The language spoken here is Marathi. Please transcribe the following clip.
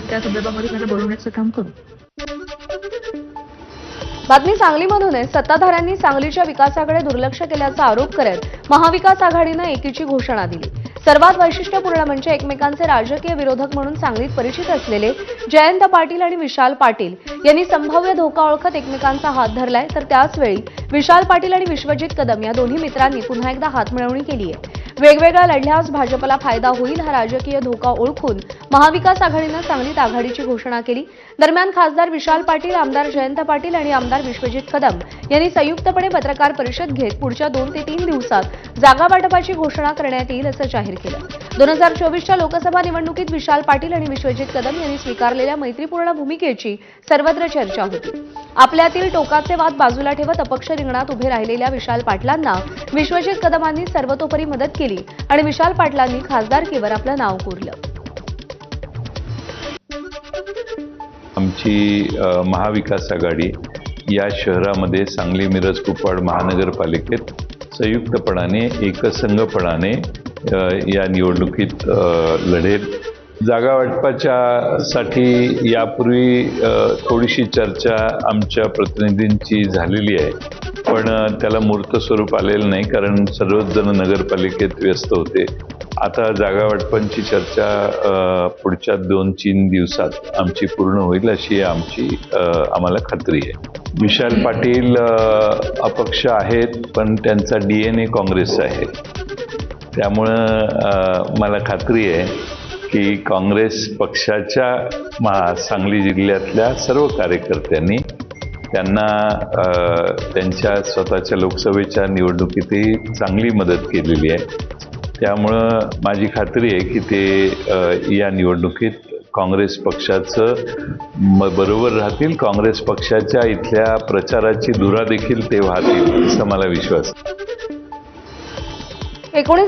त्या संदर्भामध्ये त्यांना बोलवण्याचं काम करू. बातमी सांगलीमधून आहे. सत्ताधाऱ्यांनी सांगलीच्या विकासाकडे दुर्लक्ष केल्याचा आरोप करत महाविकास आघाडीनं एकीची घोषणा दिली. सर्वात वैशिष्ट्यपूर्ण म्हणजे एकमेकांचे राजकीय विरोधक म्हणून सांगलीत परिचित असलेले जयंत पाटील आणि विशाल पाटील यांनी संभाव्य धोका ओळखत एकमेकांचा हात धरलाय. तर त्याचवेळी विशाल पाटील आणि विश्वजित कदम या दोन्ही मित्रांनी पुन्हा एकदा हातमिळवणी केली आहे. वेगवेगळ्या लढल्यास भाजपला फायदा होईल हा राजकीय धोका ओळखून महाविकास आघाडीनं सांगलीत आघाडीची घोषणा केली. दरम्यान खासदार विशाल पाटील, आमदार जयंत पाटील आणि आमदार विश्वजित कदम यांनी संयुक्तपणे पत्रकार परिषद घेत पुढच्या 2 ते 3 दिवसात जागा वाटपाची घोषणा करण्यात येईल असं जाहीर केलं. 2024च्या लोकसभा निवडणुकीत विशाल पाटील आणि विश्वजित कदम यांनी स्वीकारलेल्या मैत्रीपूर्ण भूमिकेची सर्वत्र चर्चा होती. आपल्यातील टोकाचे वाद बाजूला ठेवत अपक्ष रिंगणात उभे राहिलेल्या विशाल पाटलांना विश्वजित कदमांनी सर्वतोपरी मदत केली आणि विशाल पाटलांनी खासदारकीवर आपलं नाव कोरलं. आमची महाविकास आघाडी या शहरामध्ये सांगली, मिरज, कुपवाड महानगरपालिकेत संयुक्तपणाने एकसंघपणाने या निवडणुकीत लढेल. जागा वाटपासाठी यापूर्वी थोडीशी चर्चा आमच्या प्रतिनिधींची झालेली आहे, पण त्याला मूर्त स्वरूप आलेलं नाही, कारण सर्वच जण नगरपालिकेत व्यस्त होते. आता जागा वाटपांची चर्चा पुढच्या 2-3 दिवसात आमची पूर्ण होईल अशी आम्हाला खात्री आहे. विशाल पाटील अपक्ष आहेत, पण त्यांचा DNA काँग्रेस आहे. त्यामुळं मला खात्री आहे की काँग्रेस पक्षाच्या सांगली जिल्ह्यातल्या सर्व कार्यकर्त्यांनी त्यांना त्यांच्या स्वतःच्या लोकसभेच्या निवडणुकीतही चांगली मदत केलेली आहे. त्यामुळं माझी खात्री आहे की ते या निवडणुकीत काँग्रेस पक्षाचं बरोबर राहतील. काँग्रेस पक्षाच्या इथल्या प्रचाराची धुरा देखील ते वाहतील असा मला विश्वास आहे. 19